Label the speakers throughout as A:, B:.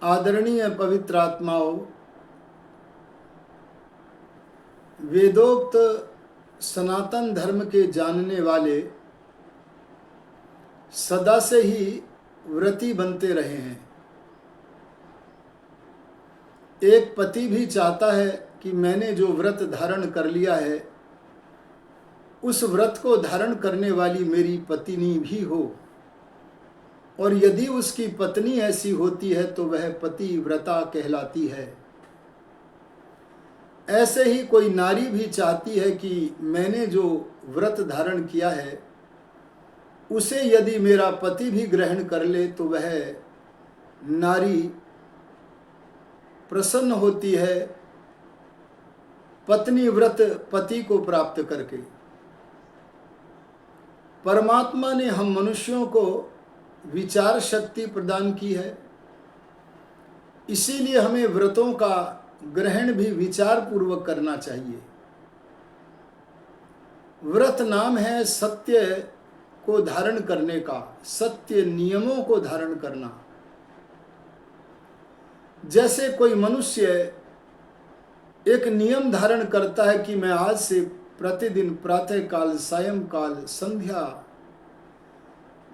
A: आदरणीय पवित्र आत्माओं, वेदोक्त सनातन धर्म के जानने वाले सदा से ही व्रती बनते रहे हैं। एक पति भी चाहता है कि मैंने जो व्रत धारण कर लिया है उस व्रत को धारण करने वाली मेरी पत्नी भी हो, और यदि उसकी पत्नी ऐसी होती है तो वह पतिव्रता कहलाती है। ऐसे ही कोई नारी भी चाहती है कि मैंने जो व्रत धारण किया है उसे यदि मेरा पति भी ग्रहण कर ले तो वह नारी प्रसन्न होती है पत्नी व्रत पति को प्राप्त करके। परमात्मा ने हम मनुष्यों को विचार शक्ति प्रदान की है, इसीलिए हमें व्रतों का ग्रहण भी विचार पूर्वक करना चाहिए। व्रत नाम है सत्य को धारण करने का, सत्य नियमों को धारण करना। जैसे कोई मनुष्य एक नियम धारण करता है कि मैं आज से प्रतिदिन प्रातः काल, सायंकाल, संध्या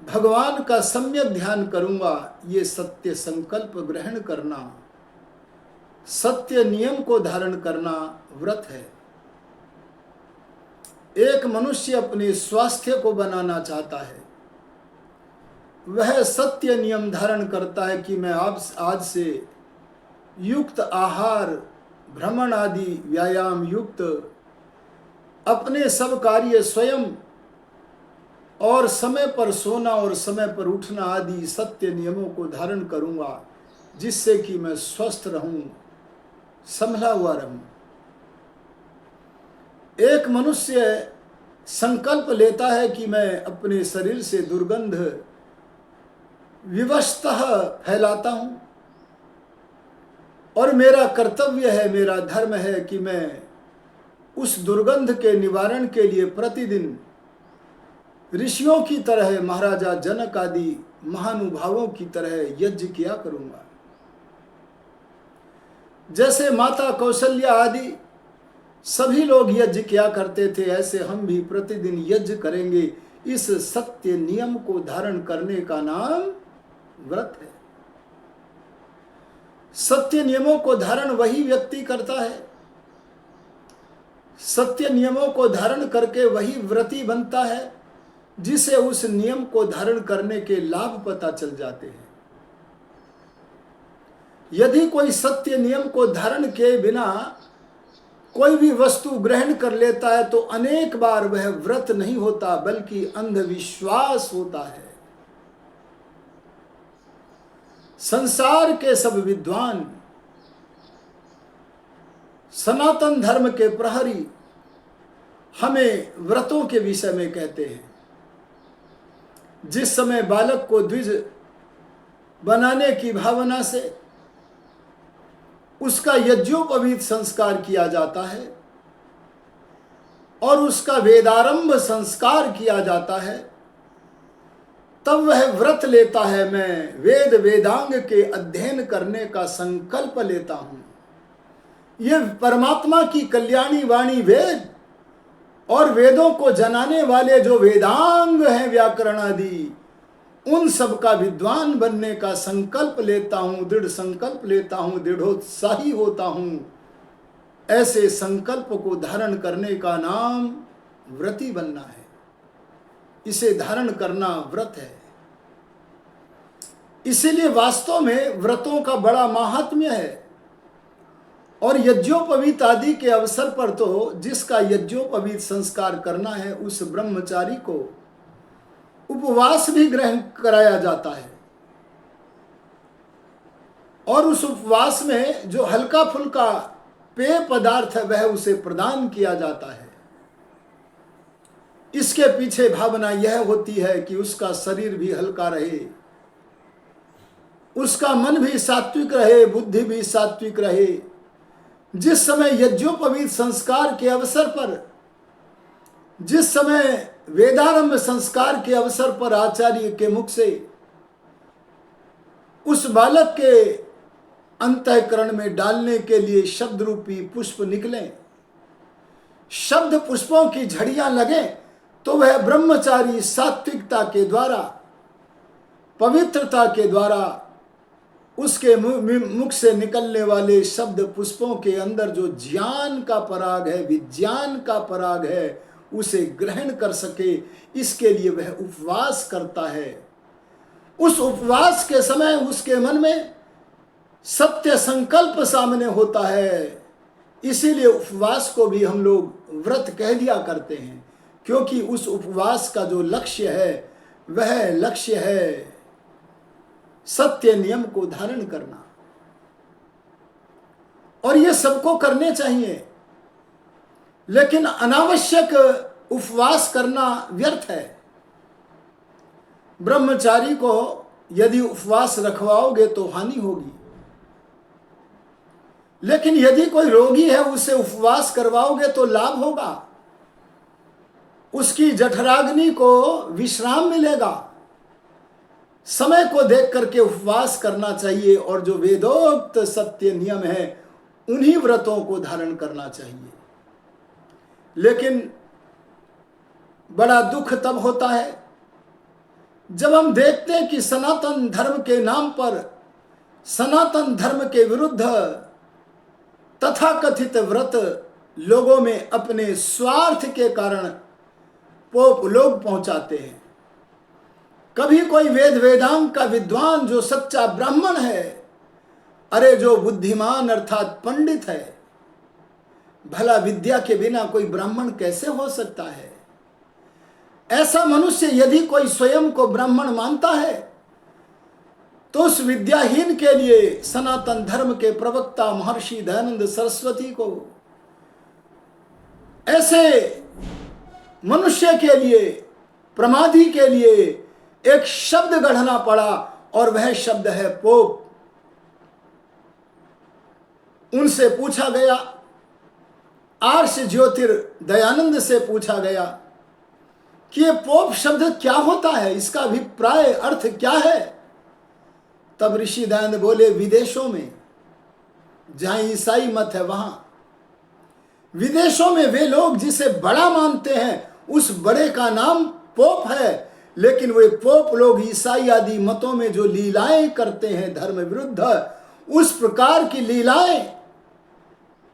A: भगवान का सम्यक ध्यान करूंगा, ये सत्य संकल्प ग्रहण करना, सत्य नियम को धारण करना व्रत है। एक मनुष्य अपने स्वास्थ्य को बनाना चाहता है, वह सत्य नियम धारण करता है कि मैं आज से युक्त आहार, भ्रमण आदि व्यायाम युक्त अपने सब कार्य स्वयं और समय पर सोना और समय पर उठना आदि सत्य नियमों को धारण करूंगा, जिससे कि मैं स्वस्थ रहूं, संभला हुआ रहूं। एक मनुष्य संकल्प लेता है कि मैं अपने शरीर से दुर्गंध विवशतः फैलाता हूं और मेरा कर्तव्य है, मेरा धर्म है कि मैं उस दुर्गंध के निवारण के लिए प्रतिदिन ऋषियों की तरह, महाराजा जनक आदि महानुभावों की तरह यज्ञ किया करूंगा। जैसे माता कौशल्या आदि सभी लोग यज्ञ किया करते थे, ऐसे हम भी प्रतिदिन यज्ञ करेंगे। इस सत्य नियम को धारण करने का नाम व्रत है। सत्य नियमों को धारण वही व्यक्ति करता है, सत्य नियमों को धारण करके वही व्रती बनता है जिसे उस नियम को धारण करने के लाभ पता चल जाते हैं। यदि कोई सत्य नियम को धारण किए बिना कोई भी वस्तु ग्रहण कर लेता है तो अनेक बार वह व्रत नहीं होता बल्कि अंधविश्वास होता है। संसार के सब विद्वान, सनातन धर्म के प्रहरी हमें व्रतों के विषय में कहते हैं। जिस समय बालक को द्विज बनाने की भावना से उसका यज्ञोपवीत संस्कार किया जाता है और उसका वेदारंभ संस्कार किया जाता है, तब वह व्रत लेता है। मैं वेद वेदांग के अध्ययन करने का संकल्प लेता हूं। यह परमात्मा की कल्याणी वाणी वेद और वेदों को जनाने वाले जो वेदांग हैं, व्याकरण आदि, उन सब का विद्वान बनने का संकल्प लेता हूं, दृढ़ संकल्प लेता हूं, दृढ़ोत्साही होता हूं। ऐसे संकल्प को धारण करने का नाम व्रती बनना है। इसे धारण करना व्रत है। इसीलिए वास्तव में व्रतों का बड़ा महात्म्य है। और यज्ञोपवीत आदि के अवसर पर तो जिसका यज्ञोपवीत संस्कार करना है उस ब्रह्मचारी को उपवास भी ग्रहण कराया जाता है, और उस उपवास में जो हल्का फुल्का पेय पदार्थ है वह उसे प्रदान किया जाता है। इसके पीछे भावना यह होती है कि उसका शरीर भी हल्का रहे, उसका मन भी सात्विक रहे, बुद्धि भी सात्विक रहे। जिस समय यज्ञोपवीत संस्कार के अवसर पर, जिस समय वेदारंभ संस्कार के अवसर पर आचार्य के मुख से उस बालक के अंतःकरण में डालने के लिए शब्द रूपी पुष्प निकलें, शब्द पुष्पों की झड़ियां लगें, तो वह ब्रह्मचारी सात्विकता के द्वारा, पवित्रता के द्वारा उसके मुख से निकलने वाले शब्द पुष्पों के अंदर जो ज्ञान का पराग है, विज्ञान का पराग है, उसे ग्रहण कर सके। इसके लिए वह उपवास करता है। उस उपवास के समय उसके मन में सत्य संकल्प सामने होता है। इसीलिए उपवास को भी हम लोग व्रत कह दिया करते हैं, क्योंकि उस उपवास का जो लक्ष्य है वह लक्ष्य है सत्य नियम को धारण करना। और ये सबको करने चाहिए, लेकिन अनावश्यक उपवास करना व्यर्थ है। ब्रह्मचारी को यदि उपवास रखवाओगे तो हानि होगी, लेकिन यदि कोई रोगी है उसे उपवास करवाओगे तो लाभ होगा। उसकी जठराग्नि को विश्राम मिलेगा। समय को देख करके उपवास करना चाहिए और जो वेदोक्त सत्य नियम है उन्हीं व्रतों को धारण करना चाहिए। लेकिन बड़ा दुख तब होता है जब हम देखते हैं कि सनातन धर्म के नाम पर, सनातन धर्म के विरुद्ध तथाकथित व्रत लोगों में अपने स्वार्थ के कारण पोप लोग पहुंचाते हैं। कभी कोई वेद वेदांग का विद्वान जो सच्चा ब्राह्मण है, अरे जो बुद्धिमान अर्थात पंडित है, भला विद्या के बिना कोई ब्राह्मण कैसे हो सकता है? ऐसा मनुष्य यदि कोई स्वयं को ब्राह्मण मानता है तो उस विद्याहीन के लिए सनातन धर्म के प्रवक्ता महर्षि दयानंद सरस्वती को ऐसे मनुष्य के लिए, प्रमादी के लिए एक शब्द गढ़ना पड़ा, और वह शब्द है पोप। उनसे पूछा गया, आर्ष ज्योतिर दयानंद से पूछा गया कि ये पोप शब्द क्या होता है, इसका अभिप्राय अर्थ क्या है? तब ऋषि दयानंद बोले, विदेशों में जहां ईसाई मत है वहां, विदेशों में वे लोग जिसे बड़ा मानते हैं उस बड़े का नाम पोप है। लेकिन वे पोप लोग ईसाई आदि मतों में जो लीलाएं करते हैं धर्म विरुद्ध, उस प्रकार की लीलाएं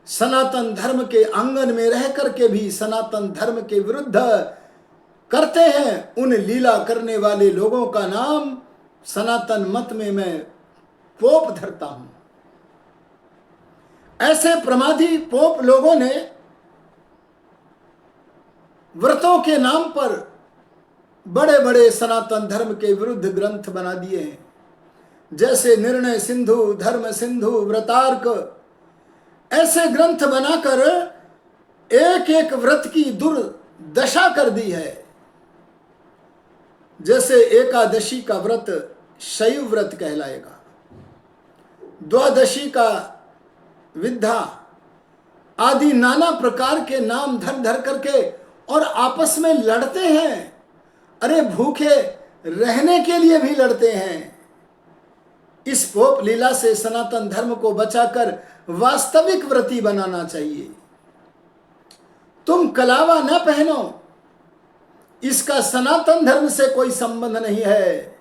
A: सनातन धर्म के आंगन में रह करके भी सनातन धर्म के विरुद्ध करते हैं। उन लीला करने वाले लोगों का नाम सनातन मत में मैं पोप धरता हूं। ऐसे प्रमादी पोप लोगों ने व्रतों के नाम पर बड़े बड़े सनातन धर्म के विरुद्ध ग्रंथ बना दिए हैं, जैसे निर्णय सिंधु, धर्म सिंधु, व्रतार्क। ऐसे ग्रंथ बनाकर एक एक व्रत की दुर्दशा कर दी है। जैसे एकादशी का व्रत शैव व्रत कहलाएगा, द्वादशी का विद्या आदि नाना प्रकार के नाम धर धर करके और आपस में लड़ते हैं। अरे भूखे रहने के लिए भी लड़ते हैं। इस पोप लीला से सनातन धर्म को बचाकर वास्तविक व्रती बनाना चाहिए। तुम कलावा न पहनो, इसका सनातन धर्म से कोई संबंध नहीं है,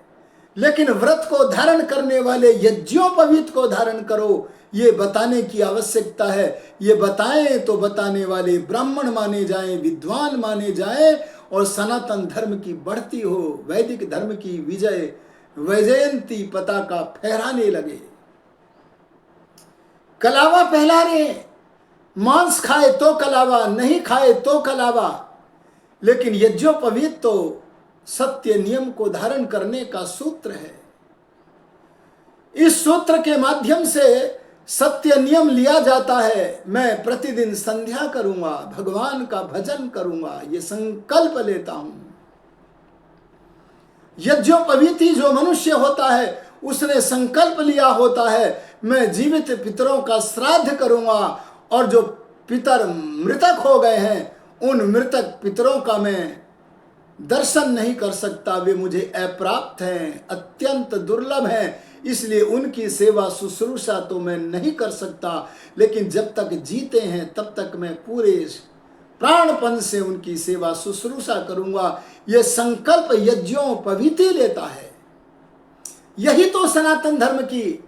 A: लेकिन व्रत को धारण करने वाले यज्ञोपवीत को धारण करो, ये बताने की आवश्यकता है। ये बताएं तो बताने वाले ब्राह्मण माने जाएं, विद्वान माने जाएं, और सनातन धर्म की बढ़ती हो, वैदिक धर्म की विजय वैजयंती पताका फहराने लगे। कलावा फैला रहे, मांस खाए तो कलावा, नहीं खाए तो कलावा, लेकिन यज्ञोपवीत तो सत्य नियम को धारण करने का सूत्र है। इस सूत्र के माध्यम से सत्य नियम लिया जाता है। मैं प्रतिदिन संध्या करूंगा, भगवान का भजन करूंगा, ये संकल्प लेता हूं। यज्ञोपवीती जो मनुष्य होता है उसने संकल्प लिया होता है, मैं जीवित पितरों का श्राद्ध करूंगा, और जो पितर मृतक हो गए हैं उन मृतक पितरों का मैं दर्शन नहीं कर सकता, वे मुझे अप्राप्त हैं, अत्यंत दुर्लभ हैं, इसलिए उनकी सेवा शुश्रूषा तो मैं नहीं कर सकता, लेकिन जब तक जीते हैं तब तक मैं पूरे प्राणपन से उनकी सेवा शुश्रूषा करूंगा। यह संकल्प यज्ञोपवीति लेता है। यही तो सनातन धर्म की,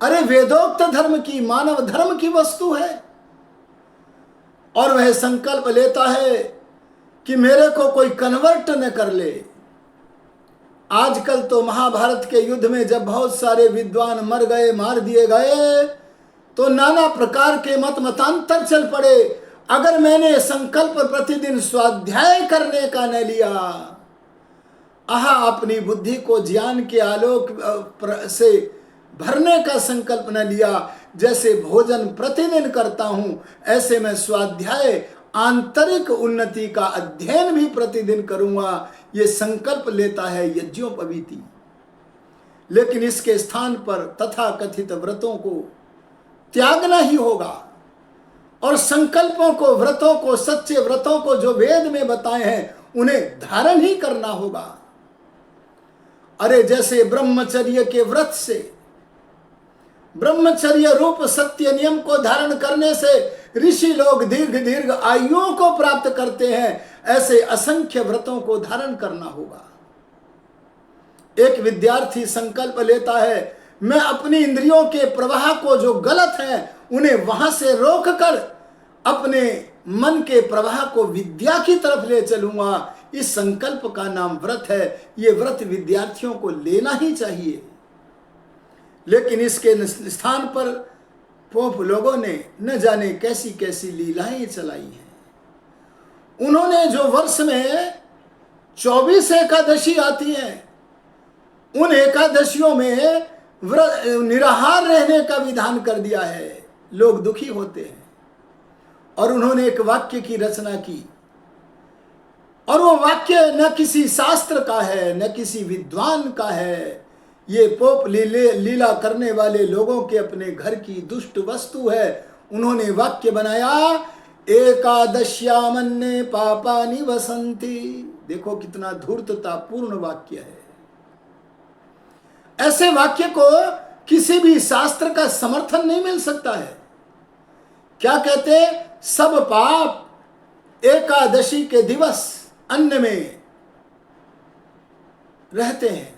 A: अरे वेदोक्त धर्म की, मानव धर्म की वस्तु है। और वह संकल्प लेता है कि मेरे को कोई कन्वर्ट न कर ले। आजकल तो महाभारत के युद्ध में जब बहुत सारे विद्वान मर गए, मार दिए गए, तो नाना प्रकार के मतांतर चल पड़े। अगर मैंने संकल्प प्रतिदिन स्वाध्याय करने का न लिया, अपनी बुद्धि को ज्ञान के आलोक से भरने का संकल्प न लिया, जैसे भोजन प्रतिदिन करता हूं, ऐसे मैं स्वाध्याय आंतरिक उन्नति का अध्ययन भी प्रतिदिन करूंगा। ये संकल्प लेता है यज्ञोपवीति। लेकिन इसके स्थान पर तथाकथित व्रतों को त्यागना ही होगा, और संकल्पों को, व्रतों को, सच्चे व्रतों को जो वेद में बताए हैं उन्हें धारण ही करना होगा। अरे जैसे ब्रह्मचर्य के व्रत से, ब्रह्मचर्य रूप सत्य नियम को धारण करने से ऋषि लोग दीर्घ आयुओं को प्राप्त करते हैं, ऐसे असंख्य व्रतों को धारण करना होगा। एक विद्यार्थी संकल्प लेता है, मैं अपनी इंद्रियों के प्रवाह को जो गलत है उन्हें वहां से रोककर अपने मन के प्रवाह को विद्या की तरफ ले चलूंगा। इस संकल्प का नाम व्रत है। ये व्रत विद्यार्थियों को लेना ही चाहिए। लेकिन इसके स्थान पर पोप लोगों ने न जाने कैसी कैसी लीलाएं चलाई हैं। उन्होंने जो वर्ष में 24 एकादशी आती हैं, उन एकादशियों में निराहार रहने का विधान कर दिया है। लोग दुखी होते हैं। और उन्होंने एक वाक्य की रचना की, और वो वाक्य न किसी शास्त्र का है, न किसी विद्वान का है। ये पोप लीला करने वाले लोगों के अपने घर की दुष्ट वस्तु है। उन्होंने वाक्य बनाया, एकादश्यामन्ने पापानि वसंति। देखो कितना धूर्ततापूर्ण वाक्य है। ऐसे वाक्य को किसी भी शास्त्र का समर्थन नहीं मिल सकता है। क्या कहते, सब पाप एकादशी के दिवस अन्न में रहते हैं।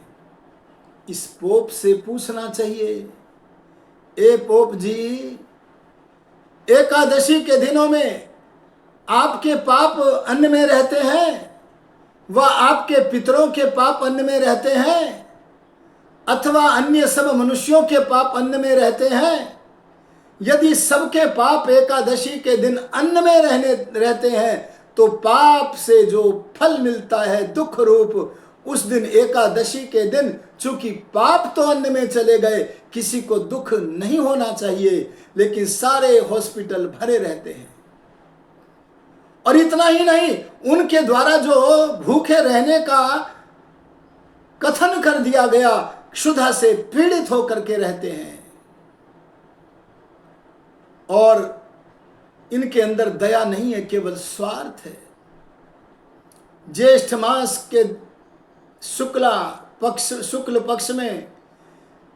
A: इस पोप से पूछना चाहिए, ए पोप जी, एकादशी के दिनों में आपके पाप अन्न में रहते हैं, व आपके पितरों के पाप अन्न में रहते हैं, अथवा अन्य सब मनुष्यों के पाप अन्न में रहते हैं? यदि सबके पाप एकादशी के दिन अन्न में रहते हैं, तो पाप से जो फल मिलता है दुख रूप, उस दिन एकादशी के दिन चूंकि पाप तो अन्न में चले गए, किसी को दुख नहीं होना चाहिए, लेकिन सारे हॉस्पिटल भरे रहते हैं। और इतना ही नहीं, उनके द्वारा जो भूखे रहने का कथन कर दिया गया, क्षुधा से पीड़ित होकर के रहते हैं। और इनके अंदर दया नहीं है, केवल स्वार्थ है। ज्येष्ठ मास के शुक्ल पक्ष में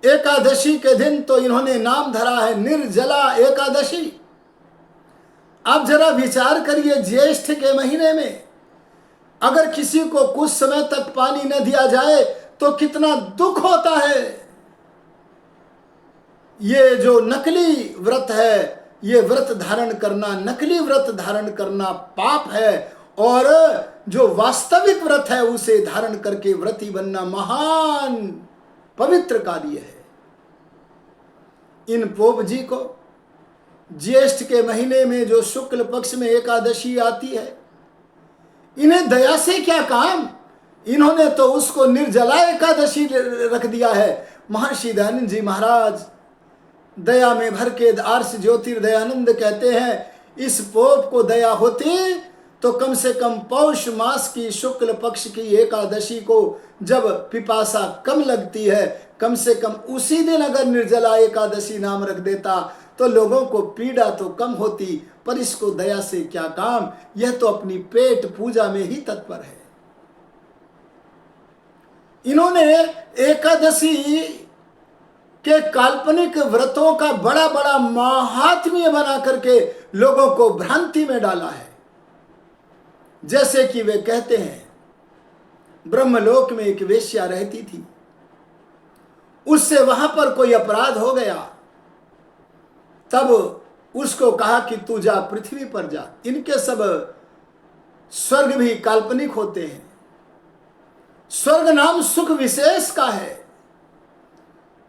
A: एकादशी के दिन तो इन्होंने नाम धरा है निर्जला एकादशी। आप जरा विचार करिए, ज्येष्ठ के महीने में अगर किसी को कुछ समय तक पानी न दिया जाए तो कितना दुख होता है। ये जो नकली व्रत है, ये व्रत धारण करना, नकली व्रत धारण करना पाप है, और जो वास्तविक व्रत है उसे धारण करके व्रती बनना महान पवित्र कार्य है। इन पोप जी को ज्येष्ठ के महीने में जो शुक्ल पक्ष में एकादशी आती है, इन्हें दया से क्या काम? इन्होंने तो उसको निर्जला एकादशी रख दिया है। महर्षि दयानंद जी महाराज दया में भर के आर्ष ज्योतिर्दयानंद कहते हैं, इस पोप को दया होती तो कम से कम पौष मास की शुक्ल पक्ष की एकादशी को जब पिपासा कम लगती है, कम से कम उसी दिन अगर निर्जला एकादशी नाम रख देता तो लोगों को पीड़ा तो कम होती। पर इसको दया से क्या काम? यह तो अपनी पेट पूजा में ही तत्पर है। इन्होंने एकादशी के काल्पनिक व्रतों का बड़ा बड़ा महात्म्य बना करके लोगों को भ्रांति में डाला है। जैसे कि वे कहते हैं, ब्रह्मलोक में एक वेश्या रहती थी, उससे वहां पर कोई अपराध हो गया, तब उसको कहा कि तू जा पृथ्वी पर जा। इनके सब स्वर्ग भी काल्पनिक होते हैं। स्वर्ग नाम सुख विशेष का है।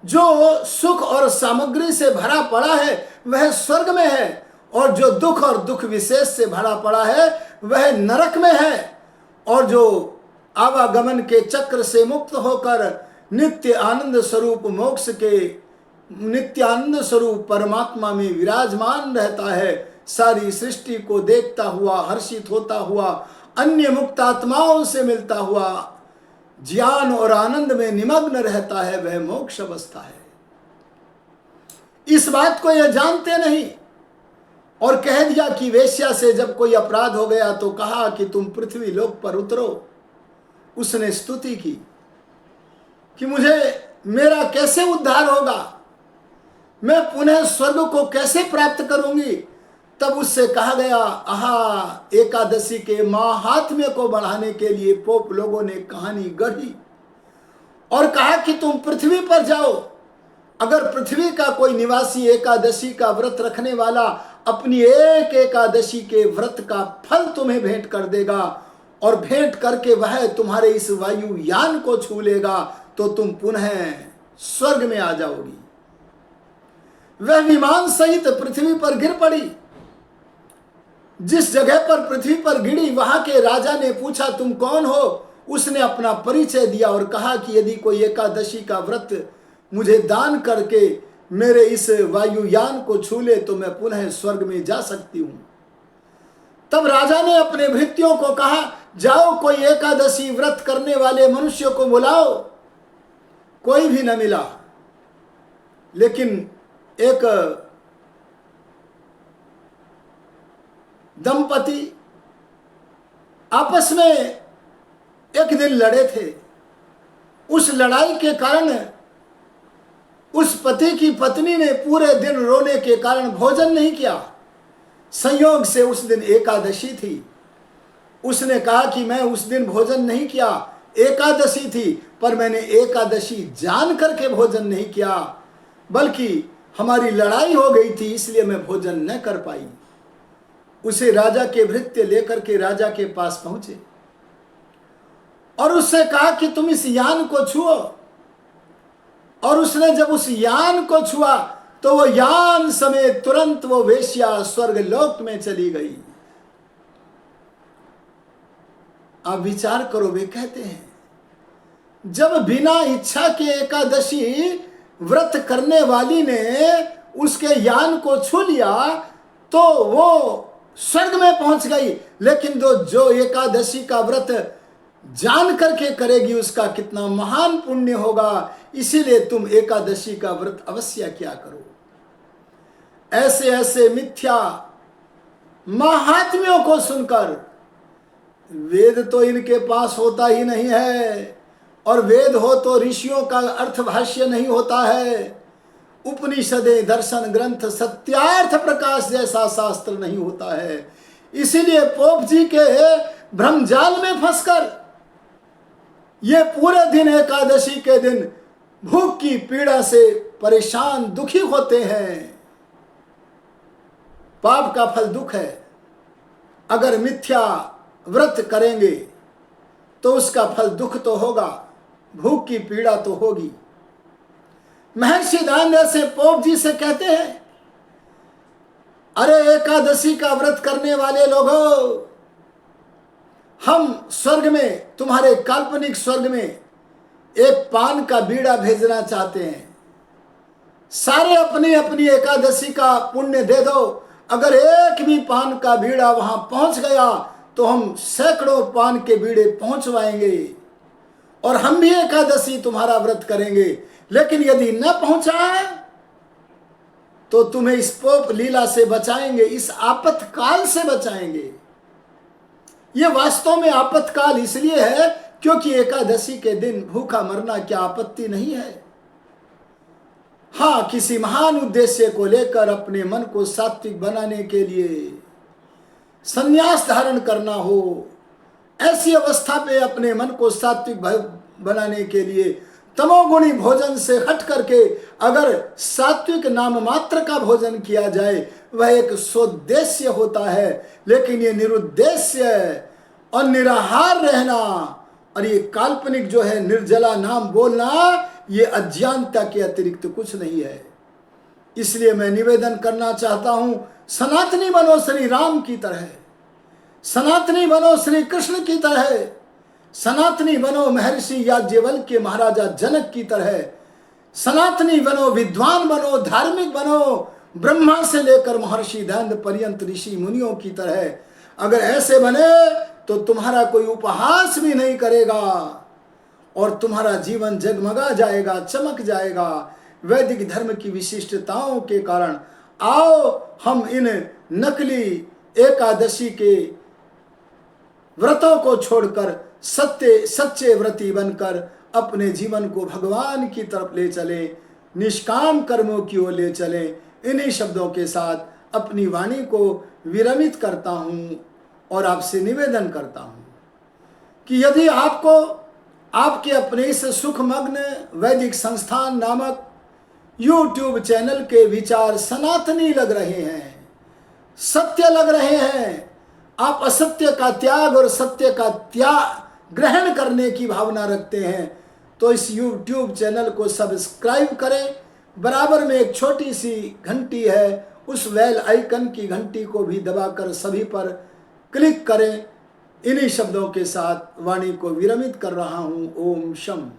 A: जो सुख और सामग्री से भरा पड़ा है वह स्वर्ग में है, और जो दुख और दुख विशेष से भरा पड़ा है वह नरक में है। और जो आवागमन के चक्र से मुक्त होकर नित्य आनंद स्वरूप मोक्ष के नित्यानंद स्वरूप परमात्मा में विराजमान रहता है, सारी सृष्टि को देखता हुआ, हर्षित होता हुआ, अन्य मुक्त आत्माओं से मिलता हुआ, ज्ञान और आनंद में निमग्न रहता है, वह मोक्ष अवस्था है। इस बात को यह जानते नहीं, और कह दिया कि वेश्या से जब कोई अपराध हो गया तो कहा कि तुम पृथ्वी लोक पर उतरो। उसने स्तुति की कि मुझे मेरा कैसे उद्धार होगा, मैं पुनः स्वर्ग को कैसे प्राप्त करूंगी। तब उससे कहा गया, आहा, एकादशी के महात्म्य को बढ़ाने के लिए पोप लोगों ने कहानी गढ़ी और कहा कि तुम पृथ्वी पर जाओ। अगर पृथ्वी का कोई निवासी एकादशी का व्रत रखने वाला अपनी एक एकादशी के व्रत का फल तुम्हें भेंट कर देगा, और भेंट करके वह तुम्हारे इस वायुयान को छू लेगा, तो तुम पुनः स्वर्ग में आ जाओगी। वह विमान सहित पृथ्वी पर गिर पड़ी। जिस जगह पर पृथ्वी पर गिरी वहां के राजा ने पूछा, तुम कौन हो? उसने अपना परिचय दिया और कहा कि यदि कोई एकादशी का व्रत मुझे दान करके मेरे इस वायुयान को छू ले तो मैं पुनः स्वर्ग में जा सकती हूं। तब राजा ने अपने भृत्यों को कहा, जाओ कोई एकादशी व्रत करने वाले मनुष्य को बुलाओ। कोई भी न मिला, लेकिन एक दंपति आपस में एक दिन लड़े थे। उस लड़ाई के कारण उस पति की पत्नी ने पूरे दिन रोने के कारण भोजन नहीं किया। संयोग से उस दिन एकादशी थी। उसने कहा कि मैं उस दिन भोजन नहीं किया, एकादशी थी, पर मैंने एकादशी जान करके भोजन नहीं किया, बल्कि हमारी लड़ाई हो गई थी इसलिए मैं भोजन न कर पाई। उसे राजा के भृत्य लेकर के राजा के पास पहुंचे और उससे कहा कि तुम इस यान को छुओ। और उसने जब उस यान को छुआ तो वो यान समेत तुरंत वो वेश्या स्वर्ग लोक में चली गई। आप विचार करो, वे कहते हैं जब बिना इच्छा के एकादशी व्रत करने वाली ने उसके यान को छू लिया तो वो स्वर्ग में पहुंच गई, लेकिन जो एकादशी का व्रत जान करके करेगी उसका कितना महान पुण्य होगा। इसीलिए तुम एकादशी का व्रत अवश्य क्या करो। ऐसे ऐसे मिथ्या महात्म्यों को सुनकर, वेद तो इनके पास होता ही नहीं है, और वेद हो तो ऋषियों का अर्थभाष्य नहीं होता है, उपनिषदें, दर्शन ग्रंथ, सत्यार्थ प्रकाश जैसा शास्त्र नहीं होता है। इसीलिए पोप जी के भ्रमजाल में फंसकर ये पूरे दिन एकादशी के दिन भूख की पीड़ा से परेशान दुखी होते हैं। पाप का फल दुख है। अगर मिथ्या व्रत करेंगे तो उसका फल दुख तो होगा, भूख की पीड़ा तो होगी। महर्षि दान जैसे पोप जी से कहते हैं, अरे एकादशी का व्रत करने वाले लोगों, हम स्वर्ग में, तुम्हारे काल्पनिक स्वर्ग में एक पान का बीड़ा भेजना चाहते हैं। सारे अपनी अपनी एकादशी का पुण्य दे दो। अगर एक भी पान का बीड़ा वहां पहुंच गया तो हम सैकड़ों पान के बीड़े पहुंचवाएंगे और हम भी एकादशी तुम्हारा व्रत करेंगे। लेकिन यदि न पहुंचा तो तुम्हें इस पोप लीला से बचाएंगे, इस आपत्काल से बचाएंगे। ये वास्तव में आपत्काल इसलिए है क्योंकि एकादशी के दिन भूखा मरना क्या आपत्ति नहीं है। हाँ, किसी महान उद्देश्य को लेकर अपने मन को सात्विक बनाने के लिए संन्यास धारण करना हो, ऐसी अवस्था पे अपने मन को सात्विक बनाने के लिए तमोगुणी भोजन से हट करके अगर सात्विक नाम मात्र का भोजन किया जाए, वह एक सोद्देश्य होता है। लेकिन ये निरुद्देश्य और निराहार रहना और ये काल्पनिक जो है निर्जला नाम बोलना, ये अज्ञानता के अतिरिक्त कुछ नहीं है। इसलिए मैं निवेदन करना चाहता हूं, सनातनी बनो श्री राम की तरह, सनातनी बनो श्री कृष्ण की तरह, सनातनी बनो महर्षि याज्ञवल्क्य महाराजा जनक की तरह, सनातनी बनो, विद्वान बनो, धार्मिक बनो, ब्रह्मा से लेकर महर्षि दंड पर्यंत ऋषि मुनियों की तरह। अगर ऐसे बने तो तुम्हारा कोई उपहास भी नहीं करेगा और तुम्हारा जीवन जगमगा जाएगा, चमक जाएगा वैदिक धर्म की विशिष्टताओं के कारण। आओ हम इन नकली एकादशी के व्रतों को छोड़कर सच्चे व्रती बनकर अपने जीवन को भगवान की तरफ ले चले, निष्काम कर्मों की ओर ले चले। इन्हीं शब्दों के साथ अपनी वाणी को विरमित करता हूं और आपसे निवेदन करता हूं कि यदि आपको आपके अपने इस सुखमग्न वैदिक संस्थान नामक YouTube चैनल के विचार सनातनी लग रहे हैं, सत्य लग रहे हैं, आप असत्य का त्याग और सत्य का त्याग ग्रहण करने की भावना रखते हैं, तो इस YouTube चैनल को सब्सक्राइब करें। बराबर में एक छोटी सी घंटी है, उस बेल आइकन की घंटी को भी दबाकर सभी पर क्लिक करें। इन्हीं शब्दों के साथ वाणी को विरमित कर रहा हूं। ओम शम।